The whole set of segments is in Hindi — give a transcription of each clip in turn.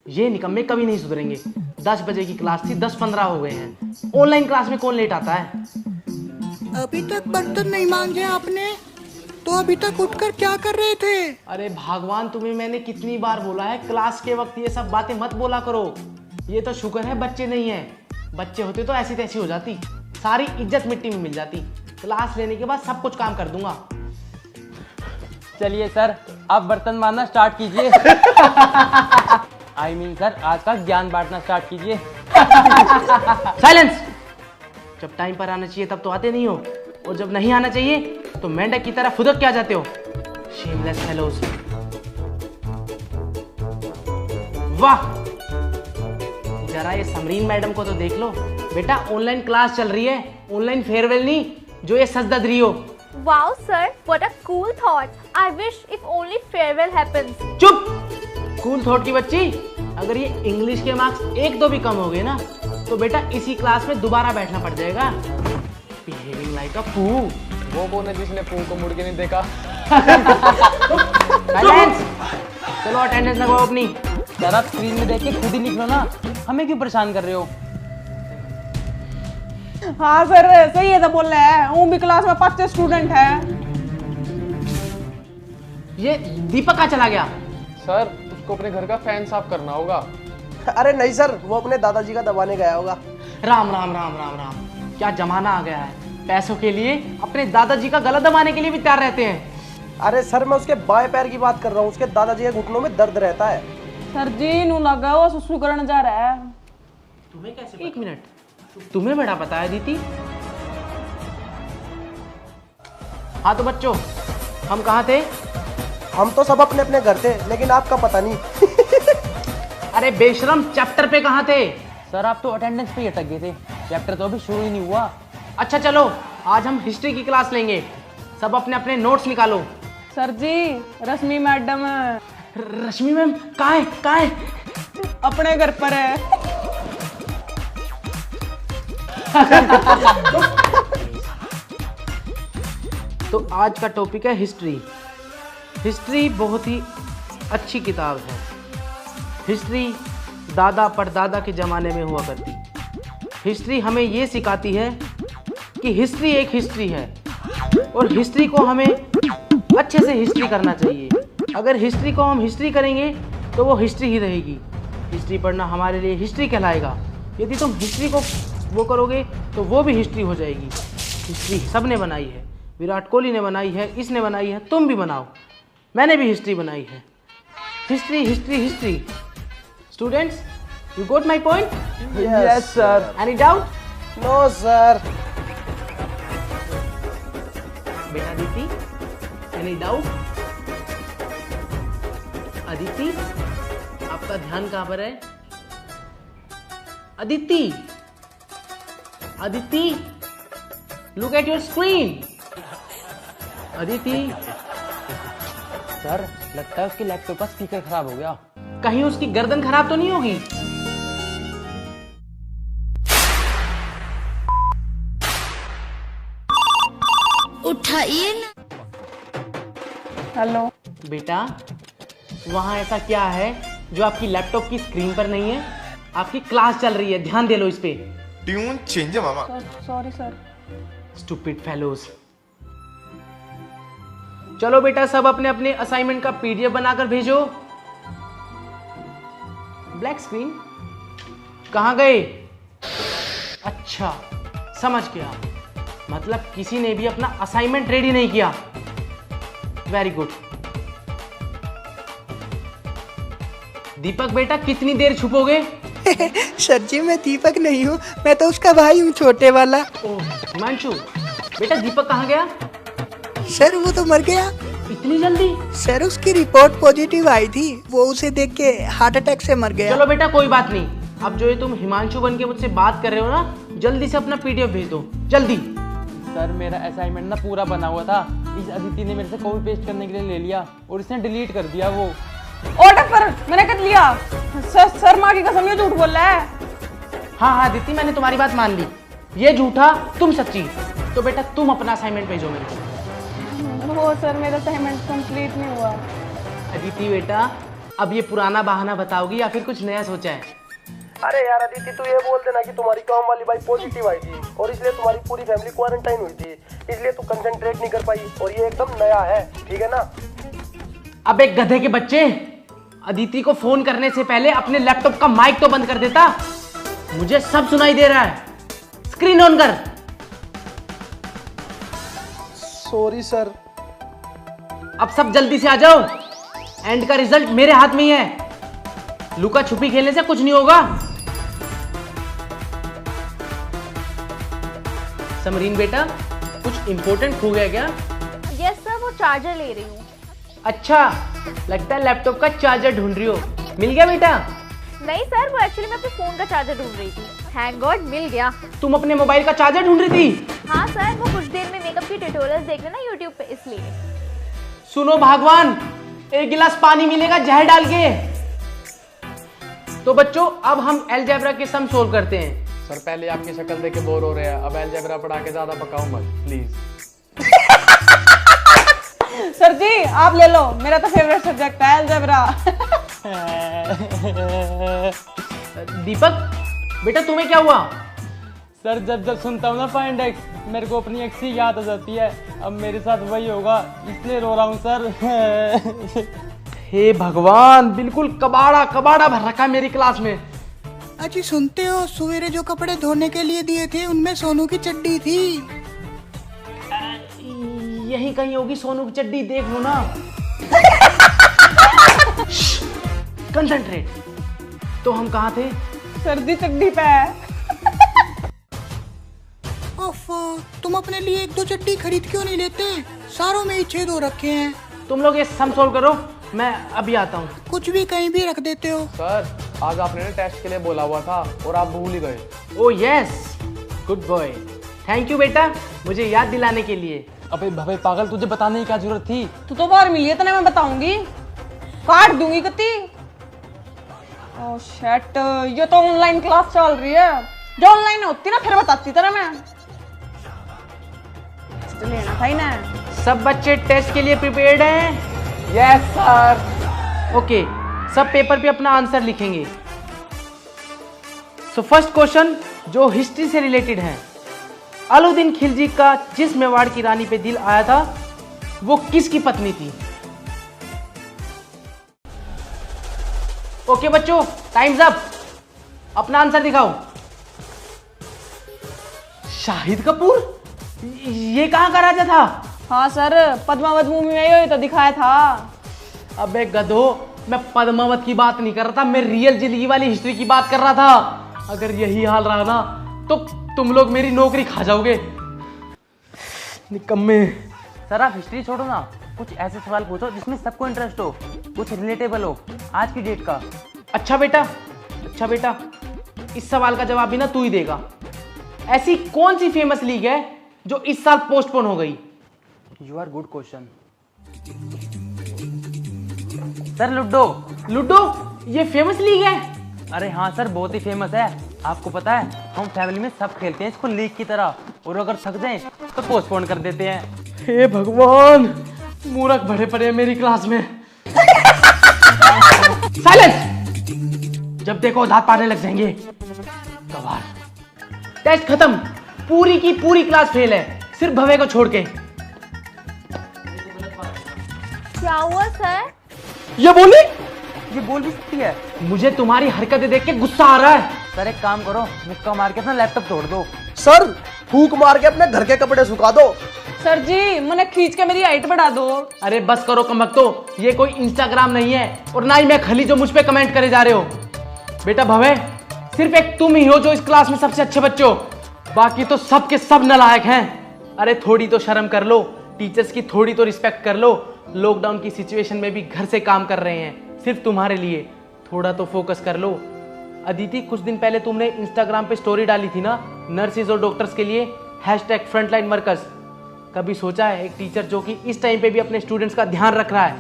ये निकम्मे कभी नहीं सुधरेंगे। 10 बजे की क्लास थी, 10:15 हो गए हैं। ऑनलाइन क्लास में कौन लेट आता है? अभी तक बर्तन नहीं मांजे आपने, तो अभी तक उठकर क्या कर रहे थे? अरे भगवान, तुम्हें मैंने कितनी बार बोला है क्लास के वक्त ये सब बातें मत बोला करो। ये तो शुक्र है बच्चे नहीं है, बच्चे होते तो ऐसी तैसी हो जाती, सारी इज्जत मिट्टी में मिल जाती। क्लास लेने के बाद सब कुछ काम कर दूंगा। चलिए सर, आप बर्तन मारना स्टार्ट कीजिए। सर, आज का ज्ञान बांटना स्टार्ट कीजिए। साइलेंस। जब टाइम पर आना चाहिए तब तो आते नहीं हो, और जब नहीं आना चाहिए तो मेंढक की तरह फुदक क्या जाते हो। Shameless fellows. वाह, जरा ये समरीन मैडम को तो देख लो। बेटा ऑनलाइन क्लास चल रही है, ऑनलाइन फेयरवेल नहीं जो ये सच दद रही हो। Wow, sir, what a cool thought. I wish if only farewell happens. चुप, कूल थॉट की बच्ची। अगर ये इंग्लिश के मार्क्स एक दो भी कम हो गए ना तो बेटा इसी क्लास में दोबारा बैठना पड़ जाएगा। बिहेविंग लाइक अ फू। वो कौन है जिसने फू को मुड़ के नहीं देखा? साइलेंस। चलो अटेंडेंस लगवाओ अपनी। सर, आप स्क्रीन में देख के खुद ही लिख लो ना, हमें क्यों परेशान कर रहे हो? हाँ सर, सही है तो बोल रहे हैं। वो भी क्लास में 5 स्टूडेंट है। ये दीपक कहाँ चला गया? सर, उसको अपने घर का फैन साफ करना होगा। अरे नहीं सर, वो अपने दादाजी का दबाने गया होगा। राम राम राम राम राम, क्या जमाना आ गया है। पैसों के लिए अपने दादाजी का गला दबाने के लिए भी तैयार रहते हैं। अरे सर, मैं उसके बाएं पैर की बात कर रहा हूँ। उसके दादाजी के घुटनों में दर्द रहता है। सर जी, नू लगा वो सुसु करने जा रहा है। तुम्हें कैसे? एक मिनट, तुम्हें बड़ा पता है दीदी? हाँ तो बच्चों, हम कहाँ थे? हम तो सब अपने अपने घर थे, लेकिन आपका पता नहीं। अरे बेशरम, चैप्टर पे कहाँ थे? सर, आप तो अटेंडेंस पे ही अटक गए थे, चैप्टर तो अभी शुरू ही नहीं हुआ। अच्छा चलो, आज हम हिस्ट्री की क्लास लेंगे। सब अपने अपने नोट्स निकालो। सर जी, रश्मि मैडम रश्मि मैम कहाँ है? कहाँ है? अपने घर पर है। तो आज का टॉपिक है हिस्ट्री। हिस्ट्री बहुत ही अच्छी किताब है। हिस्ट्री दादा परदादा के ज़माने में हुआ करती। हिस्ट्री हमें ये सिखाती है कि हिस्ट्री एक हिस्ट्री है, और हिस्ट्री को हमें अच्छे से हिस्ट्री करना चाहिए। अगर हिस्ट्री को हम हिस्ट्री करेंगे तो वो हिस्ट्री ही रहेगी। हिस्ट्री पढ़ना हमारे लिए हिस्ट्री कहलाएगा। यदि तुम हिस्ट्री को वो करोगे तो वो भी हिस्ट्री हो जाएगी। हिस्ट्री सब ने बनाई है, विराट कोहली ने बनाई है, इसने बनाई है, तुम भी बनाओ। मैंने भी हिस्ट्री बनाई है। History history history. Students, you got my point? Yes sir. Any doubt? No sir. बेटा अदिति, एनी डाउट? अदिति, आपका ध्यान कहाँ पर है? Aditi, Aditi, look at your screen. Aditi, sir, लगता है उसके लैपटॉप का स्पीकर खराब हो गया। कहीं उसकी गर्दन खराब तो नहीं होगी? उठाइए ना। हेलो बेटा, वहां ऐसा क्या है जो आपकी लैपटॉप की स्क्रीन पर नहीं है? आपकी क्लास चल रही है, ध्यान दे लो इस पे। ट्यून चेंज है मामा। Sorry sir. Stupid fellows. चलो बेटा, सब अपने अपने असाइनमेंट का पीडीएफ बनाकर भेजो। ब्लैक स्क्रीन कहां गए? अच्छा, समझ गया, मतलब किसी ने भी अपना असाइनमेंट रेडी नहीं किया। Very good. दीपक बेटा, कितनी देर छुपोगे? सर जी, मैं दीपक नहीं हूँ, मैं तो उसका भाई हूँ, छोटे वाला। ओह हिमांशु, बेटा दीपक कहाँ गया? सर, वो तो मर गया। इतनी जल्दी? सर, उसकी रिपोर्ट पॉजिटिव आई थी, वो उसे देख के हार्ट अटैक से मर गया। चलो बेटा, कोई बात नहीं। अब जो ये तुम हिमांशु बन के मुझसे बात कर रहे हो ना, जल्दी से अपना पीडीएफ भेज दो, जल्दी। सर, मेरा असाइनमेंट ना पूरा बना हुआ था, इस अदिति ने मेरे से कॉपी पेस्ट करने के लिए ले लिया और इसने डिलीट कर दिया वो। ऑर्डर पर मैंने कर लिया। सर माँ की कसम, ये झूठ बोल रहा है। हाँ हाँ दीदी, मैंने तुम्हारी बात मान ली। ये झूठा, तुम सच्ची। तो बेटा तुम अपना असाइनमेंट भेजो मेरे को। वो सर, मेरा असाइनमेंट कंप्लीट नहीं हुआ। अदिति बेटा, अब ये पुराना बहाना बताओगी या फिर कुछ नया सोचा है? अरे यार अदिति, तू ये बोल देना कि तुम्हारी काम वाली बाई पॉजिटिव आई थी और इसलिए तुम्हारी पूरी फैमिली क्वारंटाइन हुई थी, इसलिए तू कंसंट्रेट नहीं कर पाई और ये एकदम नया है, ठीक है ना? अब एक गधे के बच्चे, अदिति को फोन करने से पहले अपने लैपटॉप का माइक तो बंद कर देता। मुझे सब सुनाई दे रहा है। स्क्रीन ऑन कर। Sorry sir. अब सब जल्दी से आ जाओ, एंड का रिजल्ट मेरे हाथ में ही है। लुका छुपी खेलने से कुछ नहीं होगा। समरीन बेटा, कुछ इंपॉर्टेंट खो गया क्या? यस सर, वो चार्जर ले रही हूँ। अच्छा, लगता है लैपटॉप का चार्जर ढूंढ रही हो। मिल गया बेटा? नहीं सर, वो एक्चुअली मैं अपने फोन का चार्जर ढूंढ रही थी। थैंक गॉड मिल गया। तुम अपने मोबाइल का चार्जर ढूंढ रही थी? हाँ सर, वो कुछ देर में मेकअप की ट्यूटोरियल्स देख रहे ना यूट्यूब पे, इसलिए। सुनो भगवान, एक गिलास पानी मिलेगा जहर डाल के। तो बच्चों, अब हम अलजेब्रा के सम सोल्व करते हैं। सर पहले आपकी शक्ल देख के बोर हो रहे हैं, अब अलजेब्रा पढ़ा के ज्यादा पकाओ मत प्लीज। सर जी आप ले लो, मेरा तो फेवरेट सब्जेक्ट है अलजेब्रा। दीपक बेटा, तुम्हें क्या हुआ? सर जब जब सुनता हूँ ना फाइंड एक्स, मेरे को अपनी एक्स ही याद आ जाती है। अब मेरे साथ वही होगा, इसलिए रो रहा हूँ सर। हे भगवान, बिल्कुल कबाड़ा कबाड़ा भर रखा है मेरी क्लास में। अजी सुनते हो, सवेरे जो कपड़े धोने के लिए दिए थे उनमें सोनू की चड्डी थी। यही कहीं होगी सोनू की चड्डी, देख लो ना। कंसंट्रेट। तो हम कहाँ थे? सर्दी चड्डी पे है। ओफो, तुम अपने लिए एक दो चड्डी खरीद क्यों नहीं लेते? सारों में ही छेद हो रखे हैं। तुम लोग ये सम सोल्व करो, मैं अभी आता हूँ। कुछ भी कहीं भी रख देते हो। सर आज आपने ना टेस्ट के लिए बोला हुआ था और आप भूल ही गए। ओ yes, good boy. Thank you बेटा, मुझे याद दिलाने के लिए। अबे भवे पागल, तुझे बताने की क्या जरूरत थी? तू तो बाहर मिली है, तने मैं बताऊंगी, काट दूंगी कती। ओह शिट, ये तो ऑनलाइन क्लास चल रही है। जो ऑनलाइन होती ना फिर बताती तेरा मैं। टेस्ट लेना था ही ना। सब बच्चे टेस्ट के लिए प्रिपेयर्ड हैं? Yes sir. ओके, सब पेपर पे अपना आंसर लिखेंगे। सो फर्स्ट क्वेश्चन जो हिस्ट्री से रिलेटेड है। अलाउद्दीन खिलजी का जिस मेवाड़ की रानी पे दिल आया था वो किसकी पत्नी थी? ओके बच्चों, टाइम्स अप। अपना आंसर दिखाओ। शाहिद कपूर? ये कहाँ का राजा था? हाँ सर, पद्मावत मूवी में यही तो दिखाया था। अबे गधो, मैं पद्मावत की बात नहीं कर रहा था, मैं रियल जिंदगी वाली हिस्ट्री की बात कर रहा था। अगर यही हाल रहा ना तो तुम लोग मेरी नौकरी खा जाओगे, निकम्मे। सर आप हिस्ट्री छोड़ो ना, कुछ ऐसे सवाल पूछो जिसमें सबको इंटरेस्ट हो, कुछ रिलेटेबल हो आज की डेट का। अच्छा बेटा, इस सवाल का जवाब भी ना तू ही देगा। ऐसी कौन सी फेमस लीग है जो इस साल पोस्टपोन हो गई? You are good question. Sir ludo. Ludo ये फेमस लीग है? अरे हाँ सर, बहुत ही फेमस है। आपको पता है हम फैमिली में सब खेलते हैं इसको लीग की तरह, और अगर थक जाएं तो पोस्टपोन कर देते हैं। हे भगवान, मूर्ख भरे पड़े हैं मेरी क्लास में। साइलेंस! जब देखो दांत पाने लग जाएंगे। गवार। टेस्ट खत्म, पूरी की पूरी क्लास फेल है, सिर्फ भवे को छोड़ के। क्या हुआ सर? ये बोली? ये बोल भी सकती है? मुझे तुम्हारी हरकतें देख के गुस्सा आ रहा है। सर एक काम करो, मुक्का मार के अपना लैपटॉप तोड़ दो। सर फूक मार के अपने घर के कपड़े सुखा दो। सर जी मैंने खींच के मेरी हाइट बढ़ा दो। अरे बस करो कमबख्तो, ये कोई इंस्टाग्राम नहीं है और ना ही मैं खली जो मुझ पे कमेंट करे जा रहे हो। बेटा भवे, सिर्फ एक तुम ही हो जो इस क्लास में सबसे अच्छे बच्चे हो, बाकी तो सब के सब नालायक हैं। अरे थोड़ी तो शर्म कर लो, टीचर्स की थोड़ी तो रिस्पेक्ट कर लो। लॉकडाउन की सिचुएशन में भी घर से काम कर रहे हैं सिर्फ तुम्हारे लिए, थोड़ा तो फोकस कर लो। अदिति, कुछ दिन पहले तुमने इंस्टाग्राम पे स्टोरी डाली थी ना नर्सिस और डॉक्टर्स के लिए #फ्रंटलाइन वर्कर्स। कभी सोचा है एक टीचर जो कि इस टाइम पे भी अपने स्टूडेंट्स का ध्यान रख रहा है,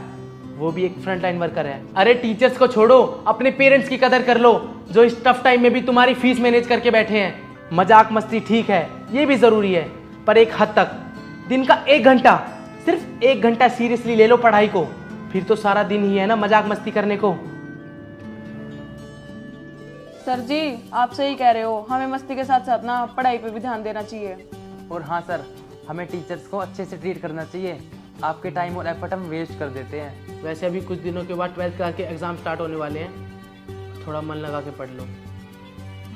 वो भी एक फ्रंटलाइन वर्कर है। अरे टीचर्स को छोड़ो, अपने पेरेंट्स की कदर कर लो जो इस टफ टाइम में भी तुम्हारी फीस मैनेज करके बैठे हैं। मजाक मस्ती ठीक है, ये भी जरूरी है, पर एक हद तक। दिन का 1 घंटा, सिर्फ 1 घंटा सीरियसली ले लो पढ़ाई को। फिर तो सारा दिन ही है ना मजाक मस्ती करने को। सर जी आप सही कह रहे हो, हमें मस्ती के साथ साथ ना पढ़ाई पे भी ध्यान देना चाहिए। और हाँ सर, हमें टीचर्स को अच्छे से ट्रीट करना चाहिए। आपके टाइम और एफर्ट हम वेस्ट कर देते हैं। वैसे अभी कुछ दिनों के बाद 12th क्लास के एग्ज़ाम स्टार्ट होने वाले हैं, थोड़ा मन लगा के पढ़ लो।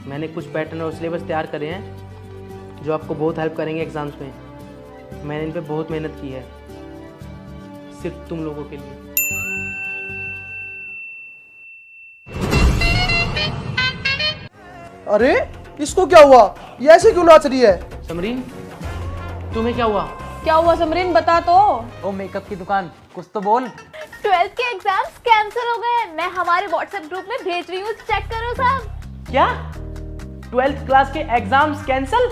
मैंने कुछ पैटर्न और सिलेबस तैयार करे हैं जो आपको बहुत हेल्प करेंगे एग्ज़ाम्स में। मैंने इन पे बहुत मेहनत की है, सिर्फ तुम लोगों के लिए। अरे इसको क्या हुआ, ये ऐसे क्यों नाच रही है? समरीन तुम्हें क्या हुआ? क्या हुआ समरीन, बता तो। ओ मेकअप की दुकान, कुछ तो बोल। 12th के एग्जाम्स कैंसिल हो गए। मैं हमारे व्हाट्सएप ग्रुप में भेज रही हूँ, चेक करो सब। क्या 12th क्लास के exams cancel?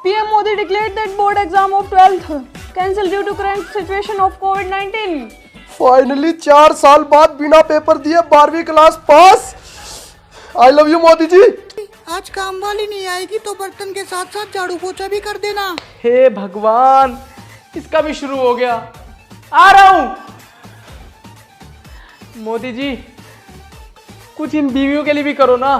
PM Modi declared that board exam of 12th cancelled due to current situation of COVID-19. Finally 4 साल बाद बिना पेपर दिए 12वीं class pass. I love you Modi ji. आज काम वाली नहीं आएगी तो बर्तन के साथ साथ झाड़ू पोछा भी कर देना। हे भगवान, इसका भी शुरू हो गया। आ रहा हूं। मोदी जी कुछ इन बीवियों के लिए भी करो ना।